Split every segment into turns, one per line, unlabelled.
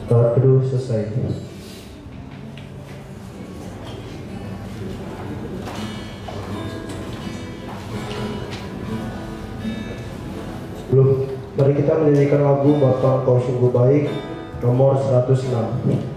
Salat teduh selesai. Sebelum mari kita menyanyikan lagu Bapa Kau Sungguh Baik nomor 106.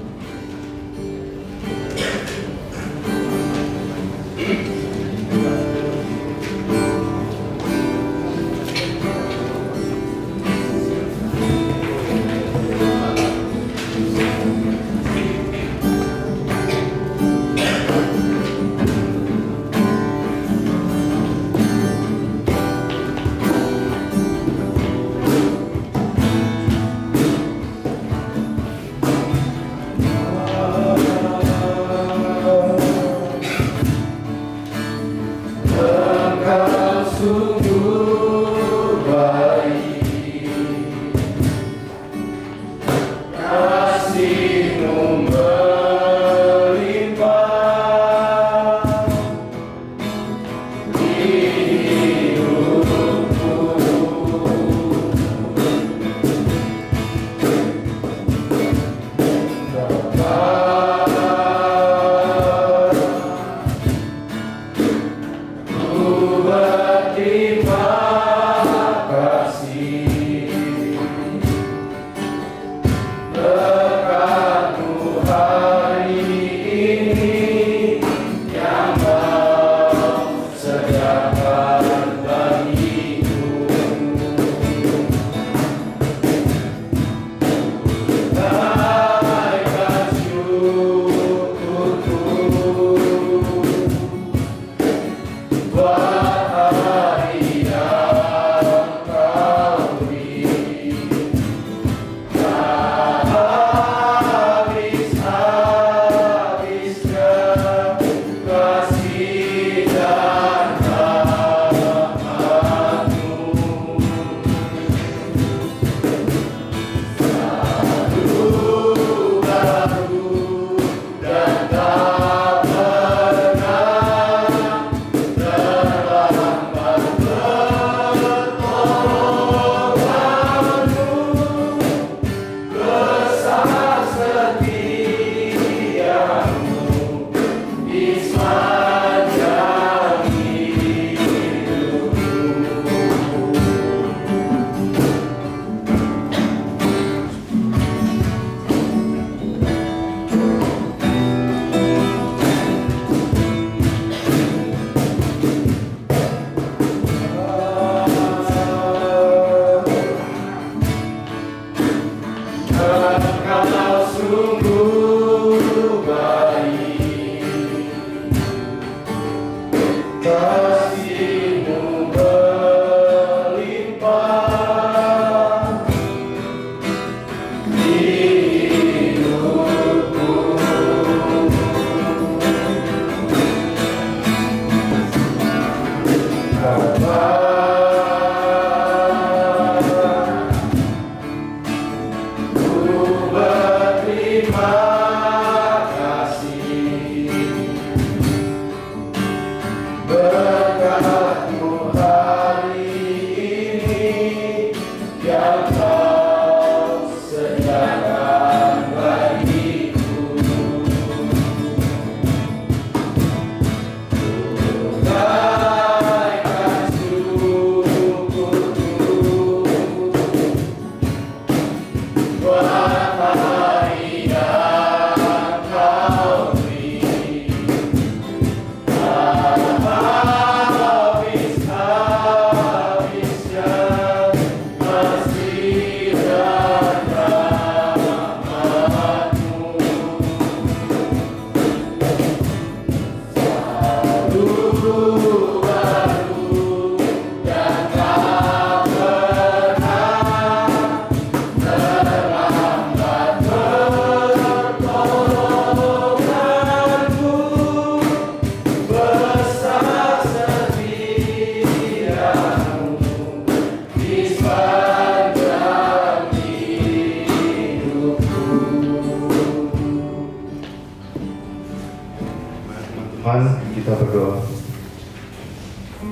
Tuhan, kita berdoa.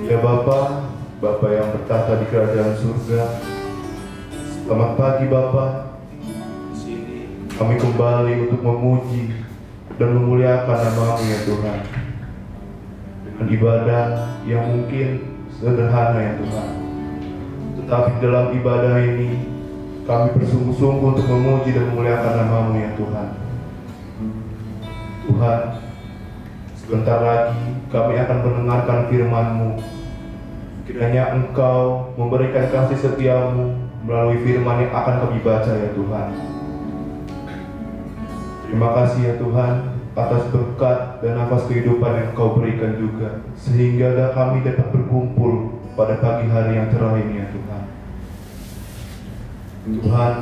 Ya Bapa, Bapa yang bertahta di kerajaan surga, selamat pagi Bapa. Di sini kami kembali untuk memuji dan memuliakan nama-Mu ya Tuhan. Dengan ibadah yang mungkin sederhana ya Tuhan, tetapi dalam ibadah ini kami bersungguh-sungguh untuk memuji dan memuliakan nama-Mu ya Tuhan. Tuhan, sebentar lagi kami akan mendengarkan firman-Mu. Kiranya Engkau memberikan kasih setia-Mu melalui firman yang akan kami baca ya Tuhan. Terima kasih ya Tuhan atas berkat dan nafas kehidupan yang Engkau berikan juga, sehingga kami dapat berkumpul pada pagi hari yang cerah ini ya Tuhan. Tuhan,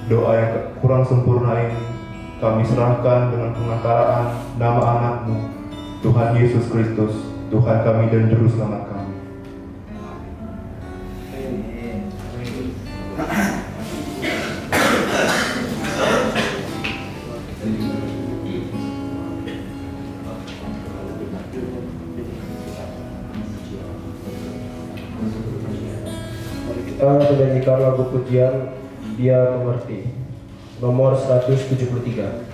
doa yang kurang sempurna ini kami serahkan dengan pengantaraan nama anak-Mu, Tuhan Yesus Kristus, Tuhan kami dan Juru Selamat kami.
Kita menyanyikan lagu pujian Dia Mengerti, nomor 173.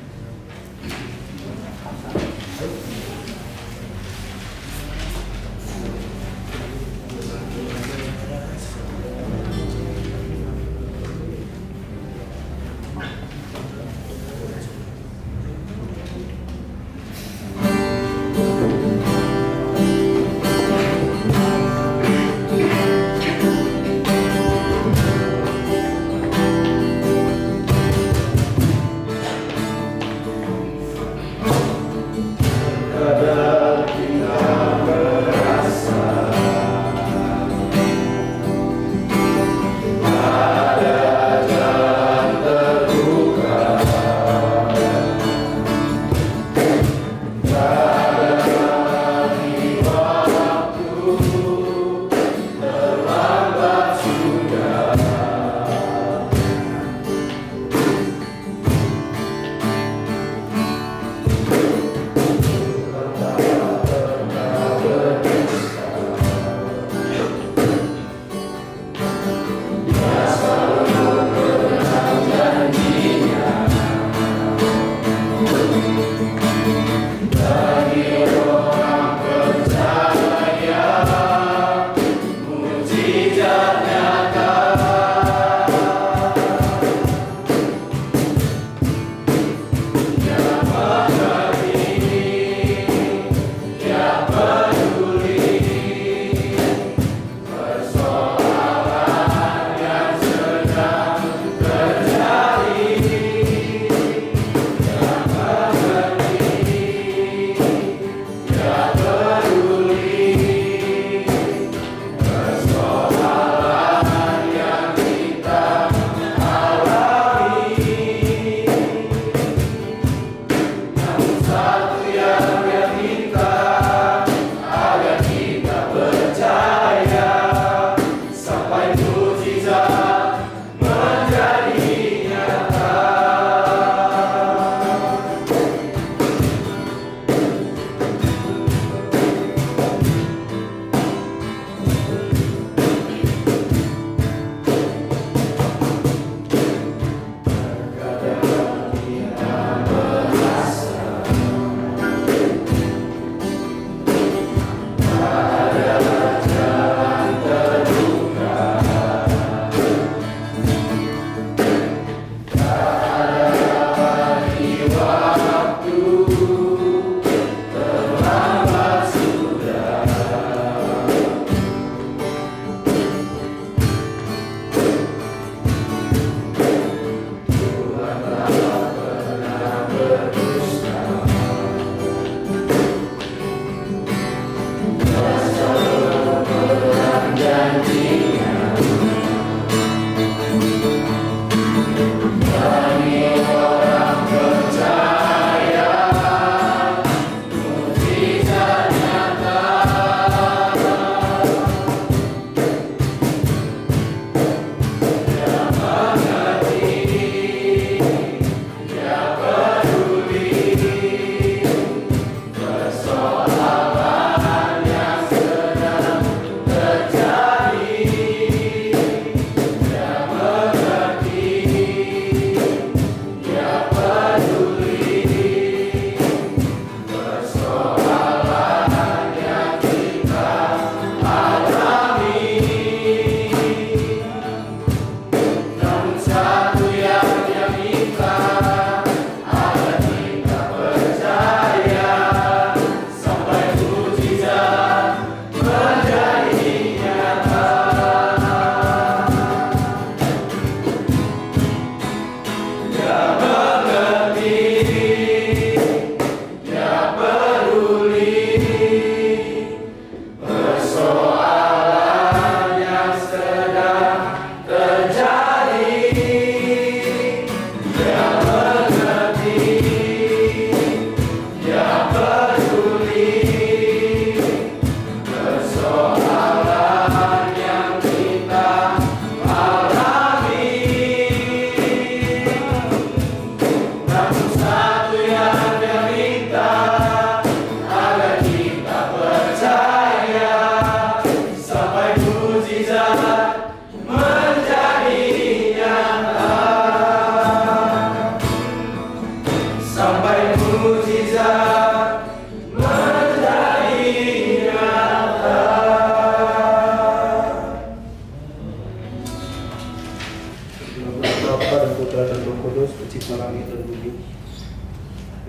pencipta langit dan bumi.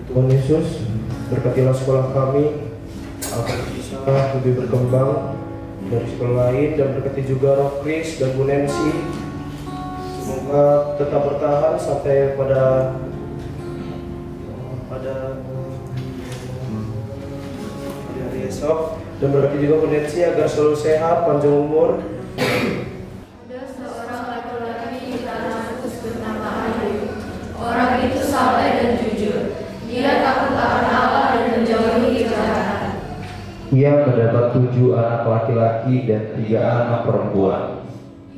Tuhan Yesus, berkatilah sekolah kami agar bisa lebih berkembang dari sekolah lain, dan berkati juga Roh Kris dan Bu Nancy. Semoga tetap bertahan sampai pada hari esok, dan berkati juga Bu Nancy agar selalu sehat, panjang umur.
Ada seorang laki-laki di tanah Kus bernama Ayub. Orang itu saleh dan jujur. Dia takut akan Allah dan menjauhi kejahatan.
Ia mendapat 7 anak laki-laki dan 3 anak perempuan.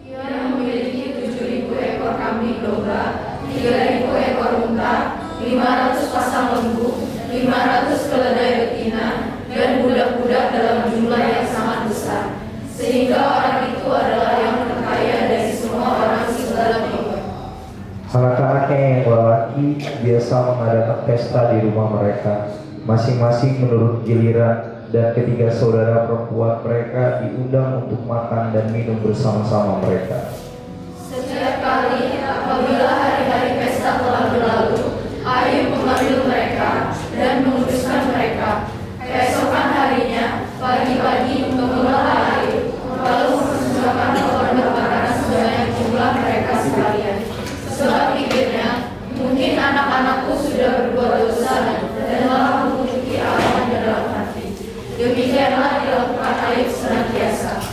Ia memiliki 7.000 ekor kambing domba, 3.000 ekor unta, 500 pasang lembu, 500 keledai betina, dan budak-budak dalam jumlah yang sangat besar. Sehingga orang itu adalah yang terkaya dari semua orang segala bangsa.
Anak-anaknya yang lelaki biasa mengadakan pesta di rumah mereka, masing-masing menurut giliran, dan ketiga saudara perempuan mereka diundang untuk makan dan minum bersama-sama mereka.
Setiap kali apabila hari-hari pesta telah berlalu, Ayub memanggil mereka dan menguduskan mereka. Keesokan harinya, pagi-pagi mengolah Ayub, lalu mempersembahkan korban bakaran sebanyak jumlah mereka sekalian. Sebab pikirnya, mungkin anak-anakku sudah berbuat dosa dan malah memiliki Allah di dalam hati. Demikianlah dilakukan Ayub senantiasa.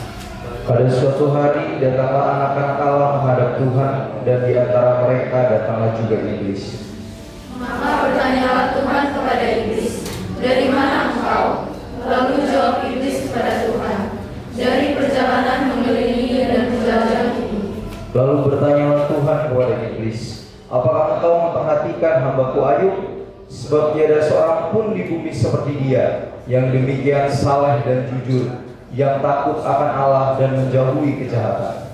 Pada suatu hari datanglah anak-anak Allah menghadap Tuhan, dan di antara mereka datanglah juga iblis.
Maka bertanyalah Tuhan kepada iblis, "Dari mana engkau?" Lalu jawab iblis kepada Tuhan, "Dari perjalanan mengelilingi dan menjajah bumi."
Lalu bertanyalah Tuhan kepada iblis, "Apakah engkau memperhatikan hambaku Ayub? Sebab tiada seorang pun di bumi seperti dia, yang demikian saleh dan jujur, yang takut akan Allah dan menjauhi kejahatan."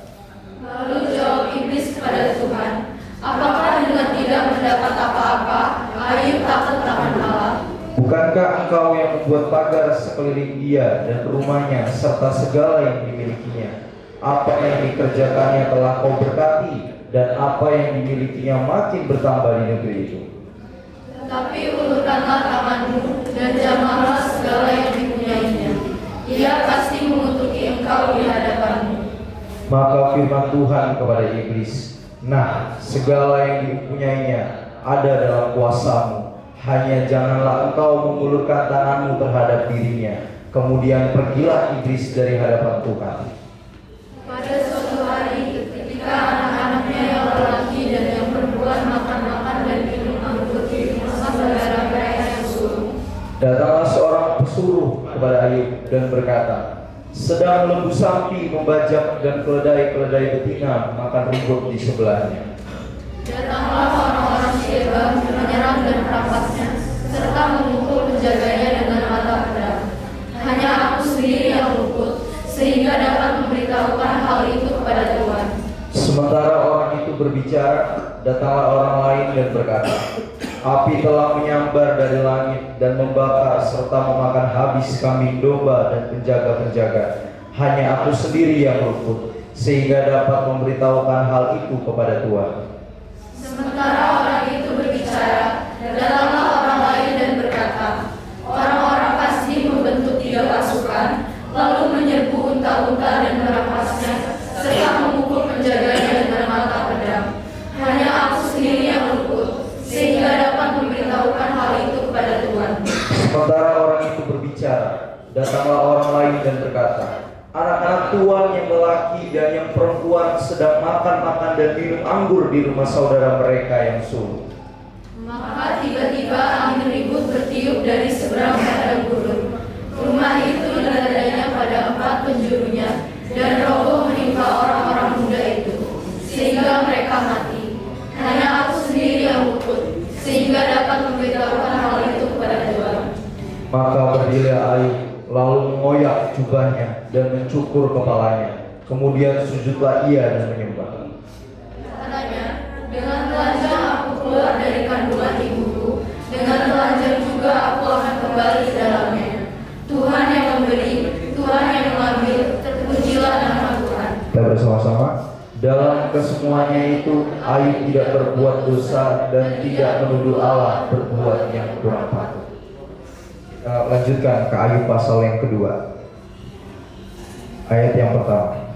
Lalu jawab iblis kepada Tuhan, "Apakah dengan tidak mendapat apa-apa, Ayub takut akan Allah?
Bukankah engkau yang membuat pagar sekeliling dia dan rumahnya serta segala yang dimilikinya? Apa yang dikerjakannya telah kau berkati, dan apa yang dimilikinya makin bertambah di negeri itu.
Tetapi ulurkanlah tanganmu dan jamahlah segala yang dipunyainya. Ia pasti mengutuki engkau di hadapanmu."
Maka firman Tuhan kepada iblis, "Nah, segala yang dipunyainya ada dalam kuasamu. Hanya janganlah engkau mengulurkan tanganmu terhadap dirinya." Kemudian pergilah iblis dari hadapan Tuhan.
Pada suatu hari, ketika anak-anaknya yang lelaki dan yang perempuan makan-makan dan minum anggur di rumah saudara mereka yang sulung,
Datanglah seorang pesuruh kepada Ayub dan berkata, "Sedang lembu sapi membajak dan keledai-keledai betina makan rumput di sebelahnya."
datanglah orang-orang Sheba menyerang dan merampasnya, serta memukul penjaganya dengan mata pedang. Hanya aku sendiri yang luput, sehingga dapat memberitahukan hal itu kepada Tuhan.
Sementara orang itu berbicara, datanglah orang lain dan berkata, "Api telah menyambar dari langit dan membakar serta memakan habis kambing domba dan penjaga-penjaga. Hanya aku sendiri yang luput, sehingga dapat memberitahukan hal itu kepada Tuhan."
Sementara orang itu berbicara, datanglah orang lain dan berkata, "Orang-orang pasti membentuk 3 pasukan, lalu menyerbu unta-unta dan merampasnya, serta memukul penjaganya dengan mata pedang. Hanya aku sendiri yang luput, sehingga dapat memberitahukan hal itu kepada Tuhan."
Sementara orang itu berbicara, datanglah orang lain dan berkata, "Anak-anak tuan yang lelaki dan yang perempuan sedang makan-makan dan minum anggur di rumah saudara mereka yang sulung."
Maka tiba-tiba angin ribut bertiup dari seberang padang gurun. Rumah itu dan adanya pada 4 penjurunya, dan roboh menimpa orang-orang muda itu, sehingga mereka mati. Hanya aku sendiri yang luput, sehingga dapat memberitahukan hal itu kepada Tuhan.
Maka berdirilah Ayub, lalu mengoyak jubahnya dan mencukur kepalanya. Kemudian sujudlah ia dan menyembah.
Katanya, "Dengan telanjang aku keluar dari kandungan ibuku, dengan telanjang juga aku akan kembali ke dalamnya. Tuhan yang memberi, Tuhan yang mengambil, terpujilah nama Tuhan."
Kita bersama-sama. Dalam kesemuanya itu Ayub tidak berbuat dosa dan tidak menuduh Allah berbuat yang kurang patut. Kita lanjutkan ke Ayub pasal yang kedua, ayat yang pertama.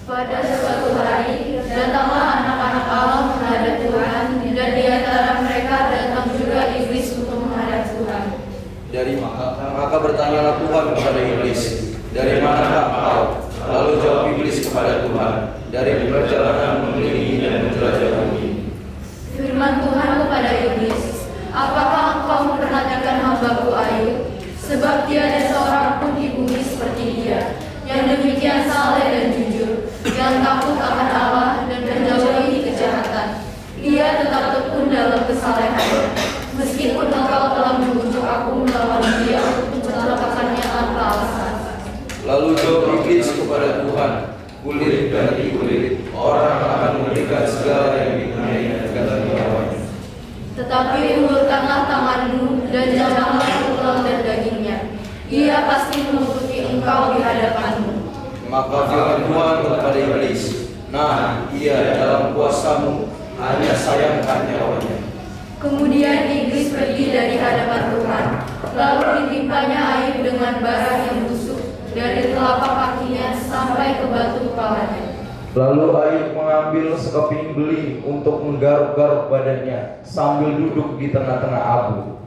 Pada suatu hari datanglah anak-anak Allah menghadap Tuhan, dan di antara mereka datang juga iblis untuk menghadap Tuhan.
Maka bertanyalah Tuhan kepada iblis, dari manakah engkau? Lalu jawab iblis kepada Tuhan, dari perjalanan mengelilingi dan menjelajah bumi.
Firman Tuhan kepada iblis, apakah engkau memperhatikan hamba-Ku Ayub? Sebab tiada seorang pun di bumi seperti dia, yang demikian saleh dan jujur, yang takut akan Allah dan menjauhi kejahatan. Ia tetap tekun dalam kesalehannya, meskipun engkau telah membujuk aku melawan dia untuk mencelakakannya tanpa alasan.
Lalu jawab iblis kepada Tuhan, kulit ganti kulit, orang akan memberikan segala yang dipunyai ganti nyawanya.
Tetapi ulurkanlah tanganmu dan janganlah tulang dan dagingnya. Ia pasti menutupi engkau di hadapanmu.
Maka firman Tuhan kepada iblis, nah, ia dalam kuasamu, hanya sayangkan nyawanya.
Kemudian iblis pergi dari hadapan Tuhan, lalu ditimpanya Ayub dengan bara yang busuk dari telapak kakinya sampai ke batu kepalanya.
Lalu Ayub mengambil sekeping beling untuk menggaruk-garuk badannya sambil duduk di tengah-tengah abu.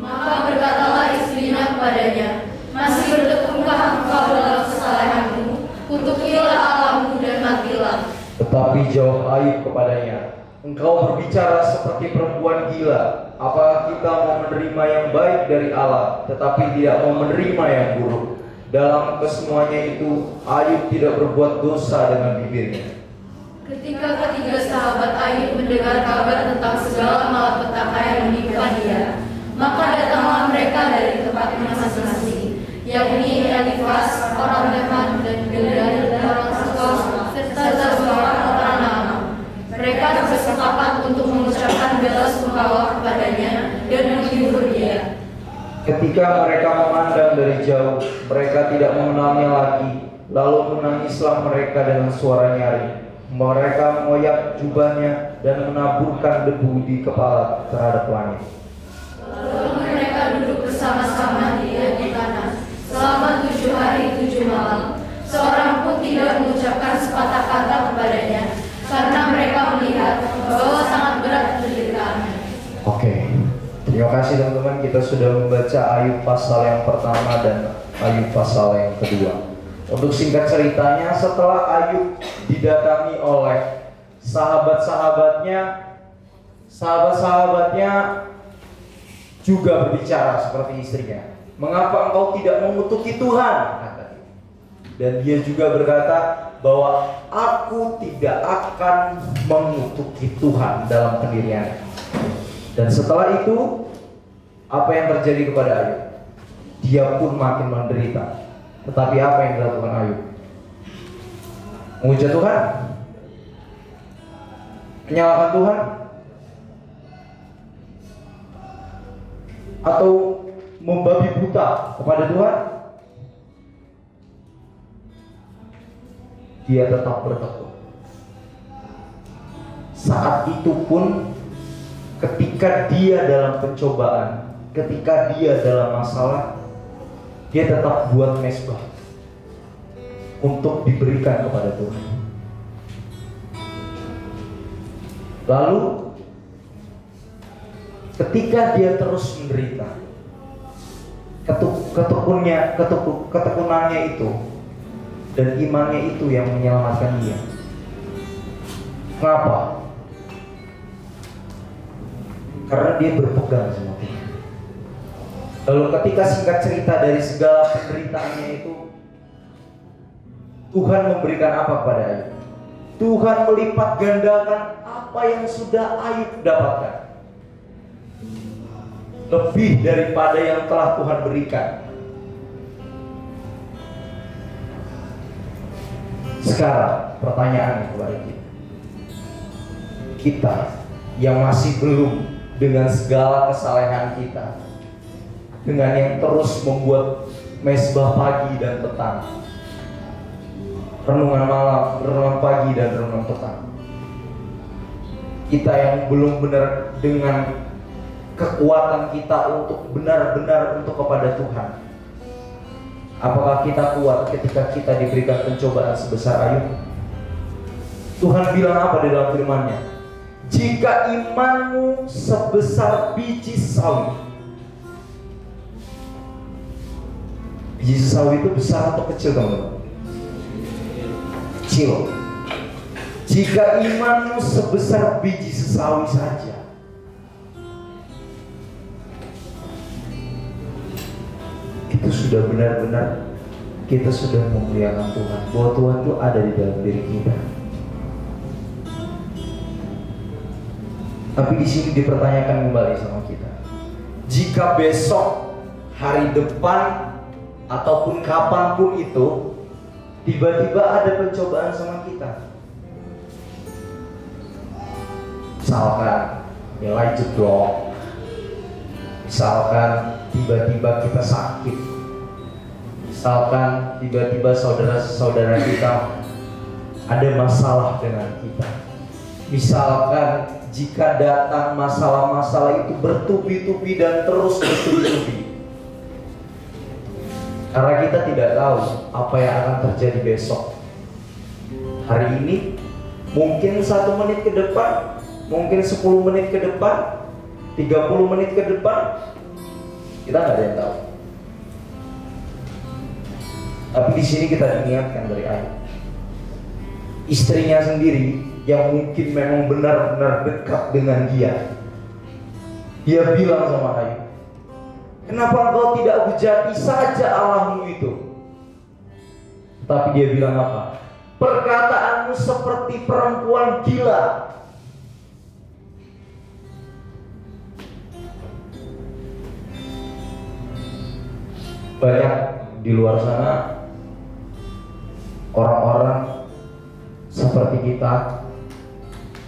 Maka berkatalah istrinya kepadanya, masih bertekunkah engkau dalam kesalehanmu? Kutukilah Allahmu dan matilah.
Tetapi jawab Ayub kepadanya, engkau berbicara seperti perempuan gila. Apakah kita mau menerima yang baik dari Allah, tetapi tidak mau menerima yang buruk? Dalam kesemuanya itu Ayub tidak berbuat dosa dengan bibirnya.
Ketika ketiga sahabat Ayub mendengar kabar tentang segala malapetaka yang menimpa dia, maka datanglah mereka dari tempatnya masing-masing, yakni Elifas orang Teman dan Bildad orang Sukos serta Zophar orang Naamah. Mereka bersepakat untuk mengucapkan bela sungkawa kepadanya dan menghibur dia.
Ketika mereka memandang dari jauh, mereka tidak mengenalnya lagi. Lalu menangislah mereka dengan suara nyaring. Mereka mengoyak jubahnya dan menaburkan debu di kepala terhadap langit.
Lalu mereka duduk bersama-sama di tanah selama 7 hari 7 malam. Seorang pun tidak mengucapkan sepatah kata kepadanya, karena mereka melihat bahwa sangat berat penderitaannya.
Oke. Terima kasih teman-teman, kita sudah membaca Ayub pasal yang pertama dan Ayub pasal yang kedua. Untuk singkat ceritanya, setelah Ayub didatangi oleh sahabat-sahabatnya juga berbicara seperti istrinya. Mengapa engkau tidak mengutuki Tuhan? Kata dia. Dan dia juga berkata bahwa aku tidak akan mengutuki Tuhan dalam pendiriannya. Dan setelah itu, apa yang terjadi kepada Ayub? Dia pun makin menderita. Tetapi apa yang dilakukan Ayub? Memuja Tuhan? Menyalahkan Tuhan? Atau membabi buta kepada Tuhan? Dia tetap bertekun. Saat itu pun, ketika dia dalam pencobaan, ketika dia dalam masalah, dia tetap buat mezbah untuk diberikan kepada Tuhan. Lalu ketika dia terus menderita, ketekunannya itu dan imannya itu yang menyelamatkan dia. Kenapa? Karena dia berpegang sama Tuhan. Lalu ketika singkat cerita dari segala penderitaannya itu, Tuhan memberikan apa pada Ayub? Tuhan melipat gandakan apa yang sudah Ayub dapatkan, lebih daripada yang telah Tuhan berikan. Sekarang pertanyaannya kepada kita yang masih belum, dengan segala kesalehan kita, dengan yang terus membuat mezbah pagi dan petang, renungan malam, renungan pagi, dan renungan petang. Kita yang belum benar dengan kekuatan kita untuk benar-benar untuk kepada Tuhan. Apakah kita kuat ketika kita diberikan pencobaan sebesar Ayub? Tuhan bilang apa di dalam firman-Nya? Jika imanmu sebesar biji sawi. Biji sawi itu besar atau kecil, teman-teman? Kecil. Jika imanmu sebesar biji sesawi saja, itu sudah benar-benar kita sudah memuliakan Tuhan, bahwa Tuhan itu ada di dalam diri kita. Tapi di sini dipertanyakan kembali sama kita, jika besok, hari depan, ataupun kapanpun itu tiba-tiba ada pencobaan sama kita, misalkan nilai jeblok, misalkan tiba-tiba kita sakit, misalkan tiba-tiba saudara-saudara kita ada masalah dengan kita, misalkan jika datang masalah-masalah itu bertubi-tubi dan terus bertubi-tubi, karena kita tidak tahu apa yang akan terjadi besok. Hari ini mungkin 1 menit ke depan, mungkin 10 menit ke depan, 30 menit ke depan, kita nggak ada yang tahu. Tapi di sini kita diingatkan dari Ayub, istrinya sendiri yang mungkin memang benar-benar dekat dengan dia. Dia bilang sama Ayub, kenapa engkau tidak hujati saja Allahmu itu? Tapi dia bilang apa? Perkataanmu seperti perempuan gila. Banyak di luar sana orang-orang seperti kita,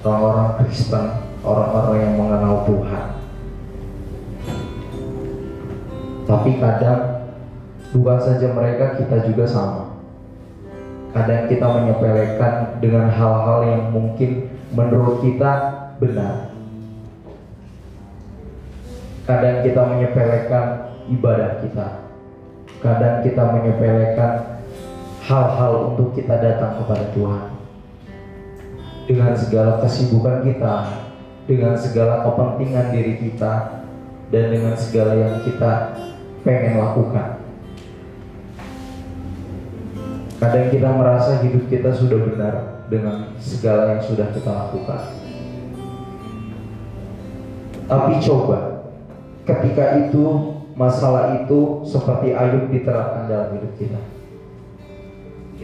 orang-orang Kristen, orang-orang yang mengenal Tuhan. Tapi kadang bukan saja mereka, kita juga sama. Kadang kita menyepelekan dengan hal-hal yang mungkin menurut kita benar. Kadang kita menyepelekan ibadah kita. Kadang kita menyepelekan hal-hal untuk kita datang kepada Tuhan. Dengan segala kesibukan kita, dengan segala kepentingan diri kita, dan dengan segala yang kita pengen lakukan. Kadang kita merasa hidup kita sudah benar dengan segala yang sudah kita lakukan. Tapi coba ketika itu, masalah itu seperti Ayub diterapkan dalam hidup kita.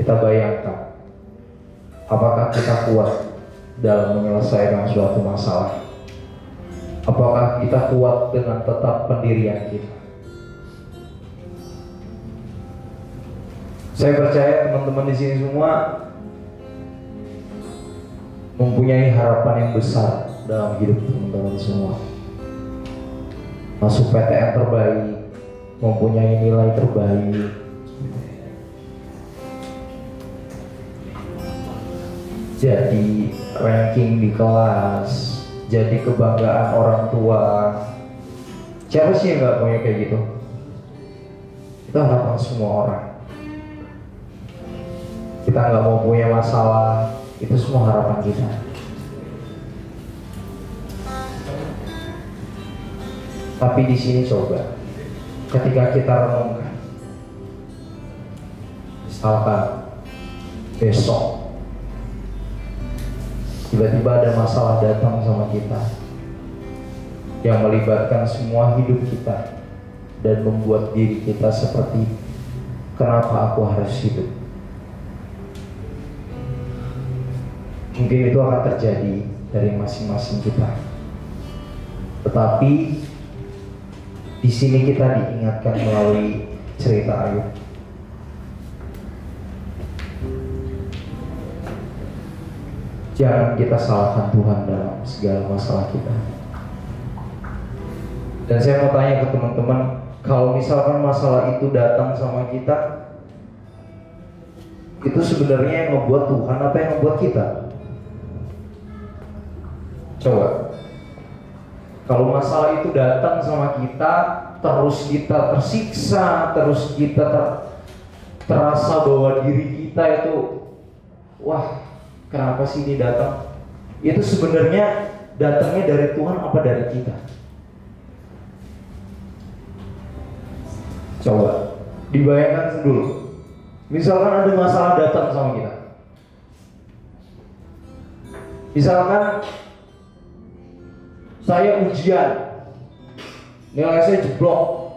Kita bayangkan, apakah kita kuat dalam menyelesaikan suatu masalah? Apakah kita kuat dengan tetap pendirian kita? Saya percaya teman-teman di sini semua mempunyai harapan yang besar dalam hidup teman-teman semua. Masuk PTN terbaik, mempunyai nilai terbaik, jadi ranking di kelas, jadi kebanggaan orang tua. Siapa sih yang gak punya kayak gitu? Itu harapan semua orang. Kita nggak mau punya masalah, itu semua harapan kita. Tapi di sini coba, ketika kita renungkan, misalkan besok tiba-tiba ada masalah datang sama kita yang melibatkan semua hidup kita dan membuat diri kita seperti, kenapa aku harus hidup? Mungkin itu akan terjadi dari masing-masing kita. Tetapi di sini kita diingatkan melalui cerita Ayub. Jangan kita salahkan Tuhan dalam segala masalah kita. Dan saya mau tanya ke teman-teman, kalau misalkan masalah itu datang sama kita, itu sebenarnya yang membuat Tuhan apa yang membuat kita? Coba, kalau masalah itu datang sama kita, terus kita tersiksa, terus kita terasa bahwa diri kita itu, wah, kenapa sih ini datang? Itu sebenarnya datangnya dari Tuhan apa dari kita? Coba dibayangkan dulu. Misalkan ada masalah datang sama kita. Misalkan saya ujian, nilai saya jeblok.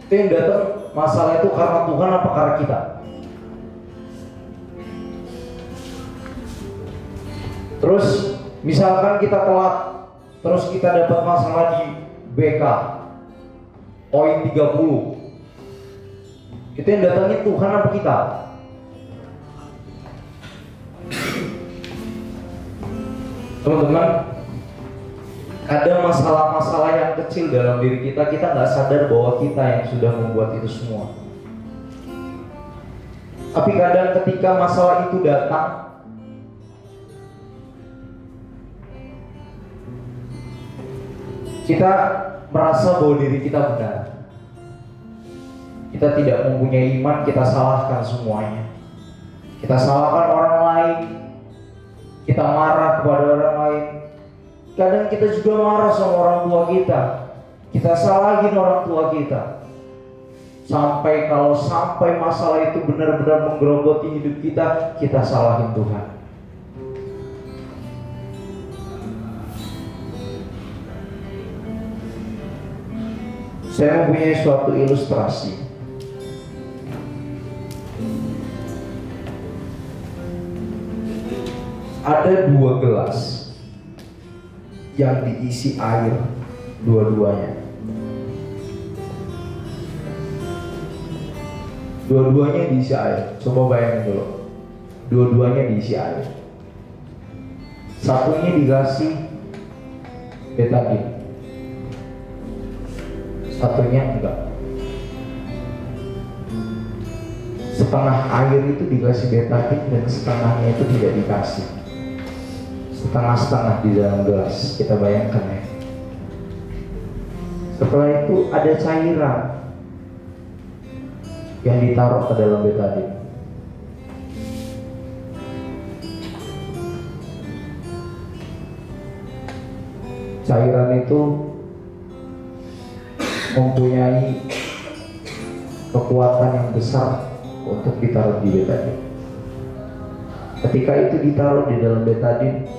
Itu yang datang masalah itu karena Tuhan apa karena kita? Terus misalkan kita telat, terus kita dapat masalah di BK poin 30. Itu yang datangnya Tuhan apa kita? Teman-teman, ada masalah-masalah yang kecil dalam diri kita nggak sadar bahwa kita yang sudah membuat itu semua. Tapi kadang ketika masalah itu datang, kita merasa bahwa diri kita benar. Kita tidak mempunyai iman, kita salahkan semuanya. Kita salahkan orang lain, kita marah kepada orang lain. Kadang kita juga marah sama orang tua kita salahin orang tua kita. Sampai masalah itu benar-benar menggerogoti hidup kita salahin Tuhan. Saya mempunyai suatu ilustrasi. Ada 2 gelas yang diisi air dua-duanya. Dua-duanya diisi air. Coba bayangin dulu. Dua-duanya diisi air. Satunya dikasih betadine, satunya enggak. Setengah air itu dikasih betadine dan setengahnya itu tidak dikasih. Setengah-setengah di dalam gelas. Kita bayangkan ya. Setelah itu ada cairan yang ditaruh ke dalam betadine. Cairan itu mempunyai kekuatan yang besar untuk ditaruh di betadine. Ketika itu ditaruh di dalam betadine,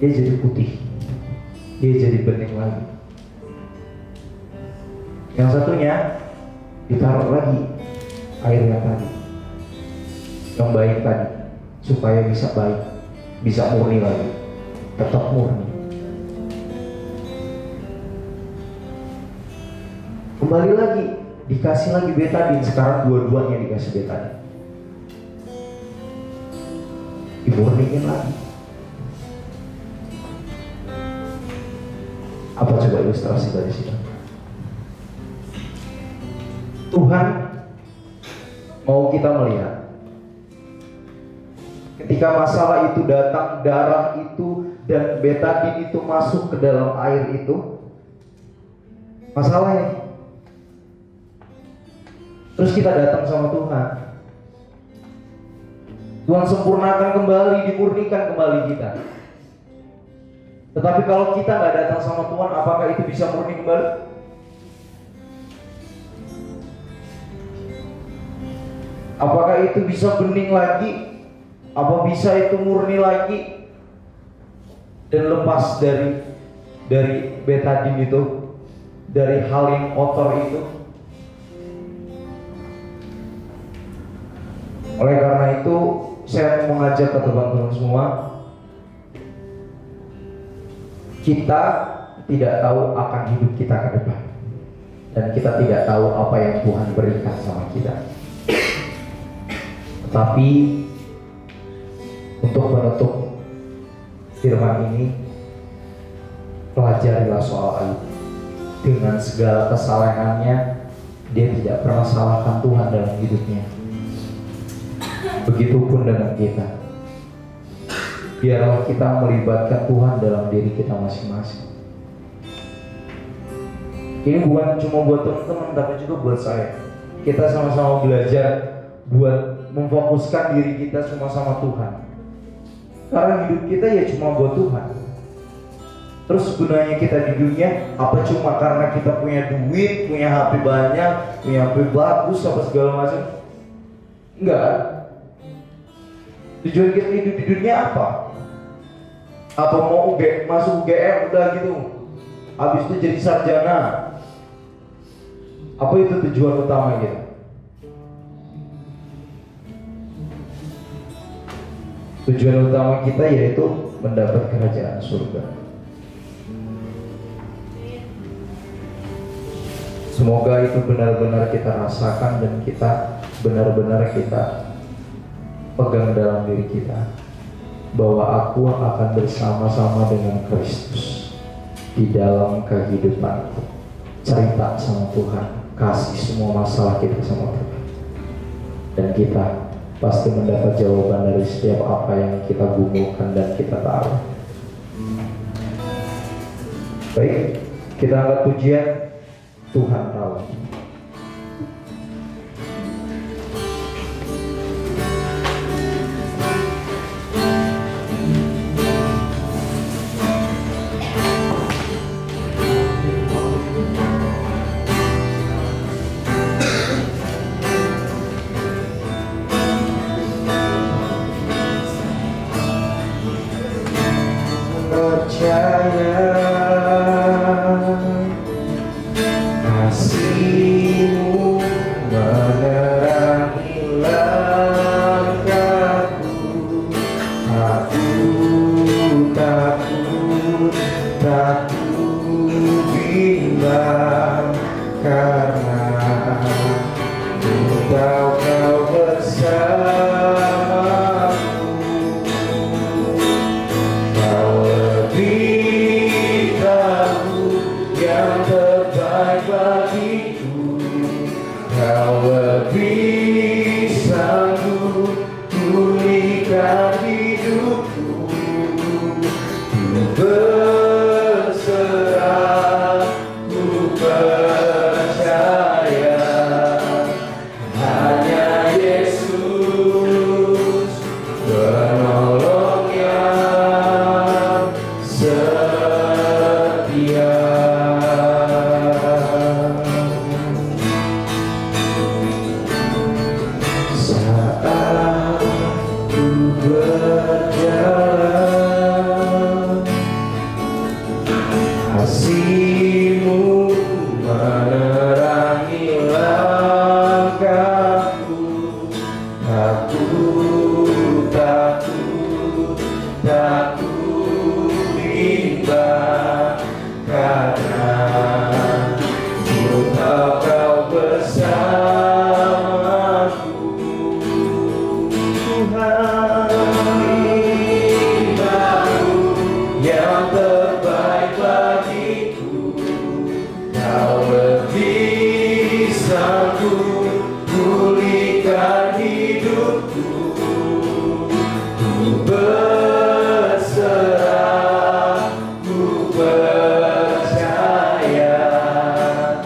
dia jadi putih, dia jadi bening lagi. Yang satunya ditaruh lagi airnya tadi, yang baik tadi, supaya bisa baik, bisa murni lagi, tetap murni. Kembali lagi, dikasih lagi betadine. Sekarang dua-duanya dikasih betadine, dimurniin lagi. Apa coba ilustrasi dari sini? Tuhan mau kita melihat ketika masalah itu datang, darah itu dan betadine itu masuk ke dalam air itu, masalahnya. Terus kita datang sama Tuhan. Tuhan sempurnakan kembali, dimurnikan kembali kita. Tetapi kalau kita nggak datang sama Tuhan, apakah itu bisa murni kembali? Apakah itu bisa bening lagi? Apa bisa itu murni lagi dan lepas dari betadine itu, dari hal yang kotor itu? Oleh karena itu, saya mengajak ke teman-teman semua, kita tidak tahu akan hidup kita ke depan, dan kita tidak tahu apa yang Tuhan berikan sama kita. Tetapi untuk menutup firman ini, pelajarilah soal Ayub. Dengan segala kesalahannya, dia tidak pernah salahkan Tuhan dalam hidupnya. Begitupun dengan kita. Biarlah kita melibatkan Tuhan dalam diri kita masing-masing. Ini bukan cuma buat teman-teman, tapi juga buat saya. Kita sama-sama belajar buat memfokuskan diri kita cuma sama Tuhan. Karena hidup kita ya cuma buat Tuhan. Terus gunanya kita di dunia apa cuma karena kita punya duit, punya HP banyak, punya HP bagus, apa segala macam? Enggak. Tujuan kita hidup di dunia apa? Apa mau masuk UGM udah gitu, habis itu jadi sarjana? Apa itu tujuan utama kita? Tujuan utama kita yaitu mendapat kerajaan surga. Semoga itu benar-benar kita rasakan dan kita benar-benar kita pegang dalam diri kita, bahwa aku akan bersama-sama dengan Kristus di dalam kehidupanku. Cerita sama Tuhan, kasih semua masalah kita sama Tuhan, dan kita pasti mendapat jawaban dari setiap apa yang kita gumulkan dan kita tahu. Baik, kita angkat pujian Tuhan tahu.
Kasih-Mu menerangi langkahku. Aku takut bimbang, karena Engkau bersamaku. Kau lebih tahu yang terbaik bagiku. Kau lebih sanggup pulihkan hidupku. Ku berserah, ku percaya hanya Yesus penolong yang setia. Saat ku berjalan, kasih-Mu menerangi langkahku. Aku takut bimbang, karena Ku tahu Kau bersamaku. Tuhan, tahu yang terbaik bagiku. Kau lebih sanggup pulihkan hidupku. Ku berserah, ku percaya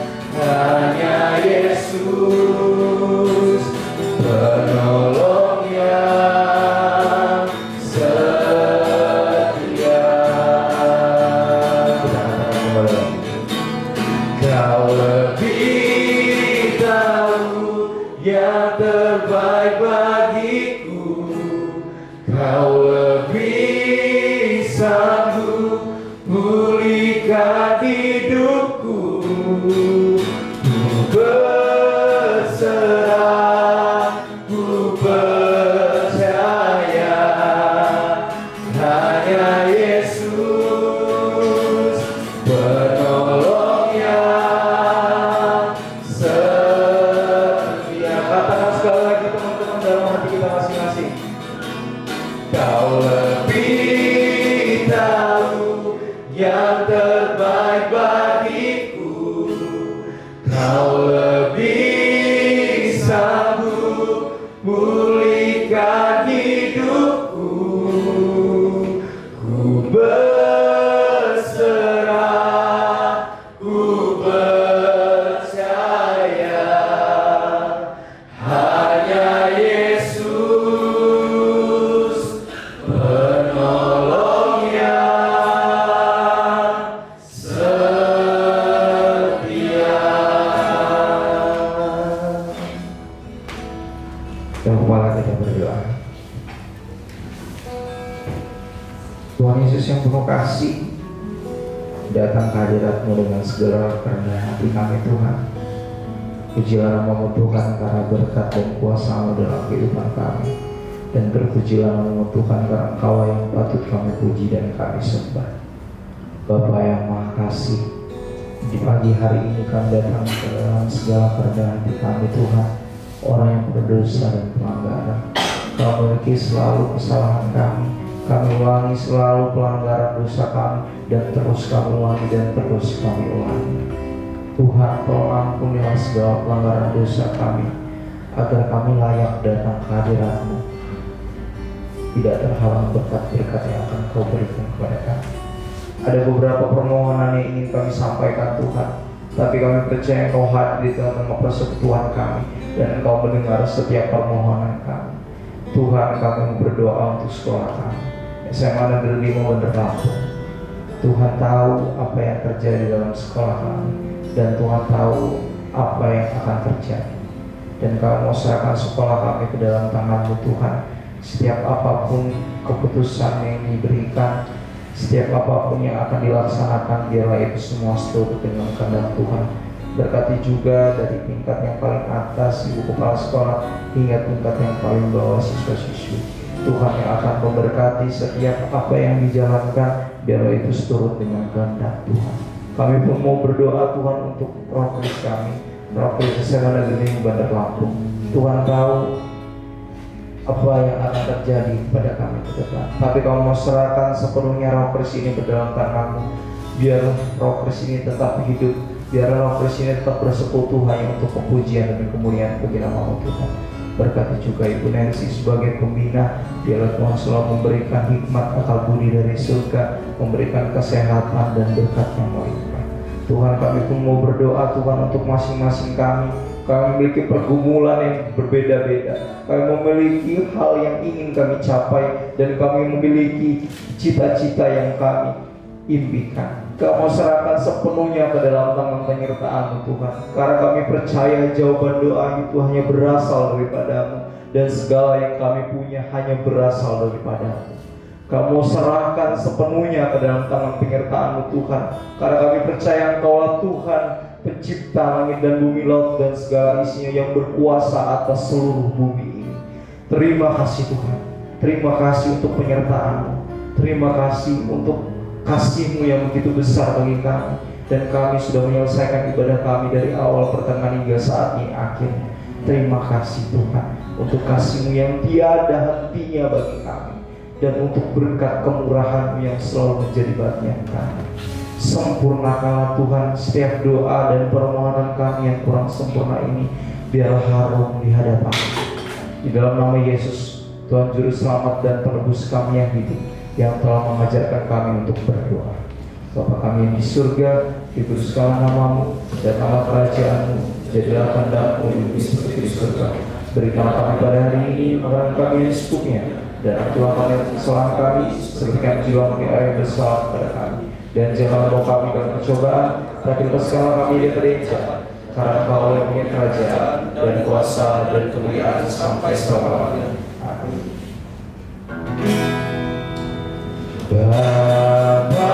hanya Yesus penolong yang setia. Kau lebih tahu yang terbaik bagiku. Kau lebih sanggup pulihkan hidupku. Ku berserah, ku percaya hanya Yesus penolong yang setia. Katakan sekali lagi teman-teman dalam hati kita masing-masing. Kau lebih tahu yang terbaik bagiku. Kau lebih sanggup pulihkan
Dan kepala kita berdoa. Tuhan Yesus yang penuh kasih, datang ke hadirat-Mu dengan segala kerendahan hati kami Tuhan. Pujilah nama-Mu Tuhan karena berkat dan kuasa-Mu dalam kehidupan kami. Dan terpujilah nama-Mu Tuhan karena Engkau yang patut kami puji dan kami sembah. Bapa yang Maha Kasih, di pagi hari ini kami datang ke dalam segala kerendahan hati kami Tuhan. Orang yang berdosa dan pelanggaran, Kau memiliki selalu kesalahan kami. Kami ulangi selalu pelanggaran dosa kami, dan terus kami ulangi dan terus kami ulangi. Tuhan, tolong ampunilah segala pelanggaran dosa kami, agar kami layak datang ke hadirat-Mu, tidak terhalang berkat-berkat yang akan Kau berikan kepada kami. Ada beberapa permohonan yang ingin kami sampaikan Tuhan, tapi kami percaya Engkau hadir di tengah-tengah persekutuan kami, dan Engkau mendengar setiap permohonan kami. Tuhan, kami berdoa untuk sekolah kami, SMA Negeri 5 Bandar Lampung. Tuhan tahu apa yang terjadi dalam sekolah kami, dan Tuhan tahu apa yang akan terjadi. Dan Kau mau serahkan sekolah kami ke dalam tangan-Mu Tuhan. Setiap apapun keputusan yang diberikan, setiap apapun yang akan dilaksanakan, biarlah itu semua seturut dengan kehendak Tuhan. Berkati juga dari tingkat yang paling atas, ibu kepala sekolah, hingga tingkat yang paling bawah, siswa-siswi. Tuhan yang akan memberkati setiap apa yang dijalankan, biarlah itu seturut dengan kehendak Tuhan. Kami pun mau berdoa Tuhan untuk Rokris kami, Rokris SMA Negeri Bandar Lampung. Tuhan tahu apa yang akan terjadi pada kami ke depan, tapi Kau mau serahkan sepenuhnya Rokris ini ke dalam tangan-Mu. Biar Rokris ini tetap hidup, biar Rokris ini tetap bersekutu hanya untuk kepujian dan kemuliaan bagi nama-Mu Tuhan. Berkati juga Ibu Nancy sebagai pembina, biarlah Tuhan selalu memberikan hikmat akal budi dari surga, memberikan kesehatan dan berkat yang melimpah. Tuhan, kami pun mau berdoa Tuhan untuk masing-masing kami. Kami memiliki pergumulan yang berbeda-beda, kami memiliki hal yang ingin kami capai, dan kami memiliki cita-cita yang kami impikan. Kau mau serahkan sepenuhnya ke dalam tangan penyertaan-Mu Tuhan, karena kami percaya jawaban doa itu hanya berasal daripada-Mu, dan segala yang kami punya hanya berasal daripada-Mu. Kau mau serahkan sepenuhnya ke dalam tangan penyertaan-Mu Tuhan, karena kami percaya Engkaulah Tuhan pencipta langit dan bumi, laut dan segala isinya, yang berkuasa atas seluruh bumi ini. Terima kasih Tuhan, terima kasih untuk penyertaan-Mu, terima kasih untuk kasih-Mu yang begitu besar bagi kami, dan kami sudah menyelesaikan ibadah kami dari awal, pertengahan hingga saat ini akhir. Terima kasih Tuhan untuk kasih-Mu yang tiada hentinya bagi kami, dan untuk berkat kemurahan-Mu yang selalu menjadi bagian kami. Sempurnakanlah Tuhan setiap doa dan permohonan kami yang kurang sempurna ini, biarlah harum di hadapan-Mu. Di dalam nama Yesus, Tuhan Juru Selamat dan Penebus kami yang hidup, yang telah mengajarkan kami untuk berdoa. Bapa kami yang di surga, dikuduskanlah nama-Mu, datanglah kerajaan-Mu, jadilah kehendak-Mu di bumi seperti di surga. Berikanlah kami pada hari ini makanan kami yang secukupnya, dan ampunilah kami kesalahan kami, seperti kami juga mengampuni orang yang bersalah kepada kami. Dan janganlah bawa kami dalam percobaan, tapi lepaskanlah kami dari yang jahat. Karena Engkau yang punya kerajaan dan kuasa dan kemuliaan sampai selama-lamanya. Amin. Bapa, terima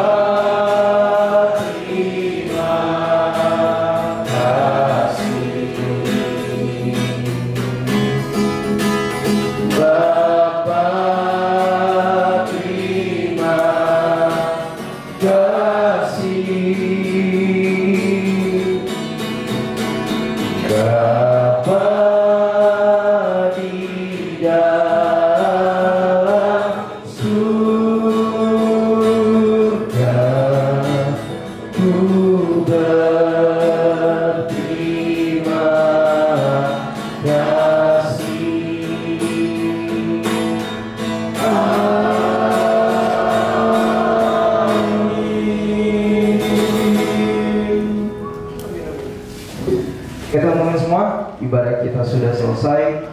kasih. Bapa, terima kasih. Bapa di dalam surga, ku berterima kasih. Amin. Teman-teman semua, ibadah kita sudah selesai.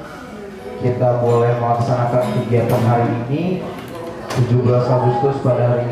Kita boleh melaksanakan kegiatan hari ini, 17 Agustus pada hari ini.